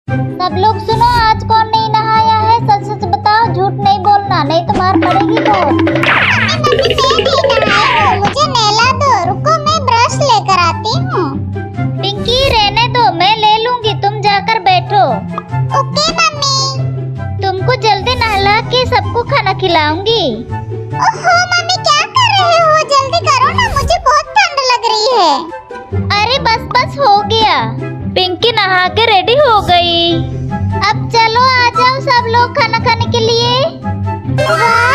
सब लोग सुनो, आज कौन नहीं नहाया है? सच सच बताओ, झूठ नहीं बोलना, नहीं तो मार पड़ेगी बहुत। मम्मी मैं नहीं नहाई हूँ, मुझे नहला दो। रुको मैं ब्रश लेकर आती हूँ। पिंकी रहने दो, मैं ले लूंगी, तुम जाकर बैठो। Okay mummy. तुमको जल्दी नहला के सबको खाना खिलाऊंगी। ओहो मम्मी क्या कर रहे हो? जल्दी करो ना, मुझे बहुत ठंड लग रही है। अरे बस बस हो गया। पिंकी नहा के रेडी हो गई। अब चलो आ जाओ सब लोग खाना खाने के लिए। वाह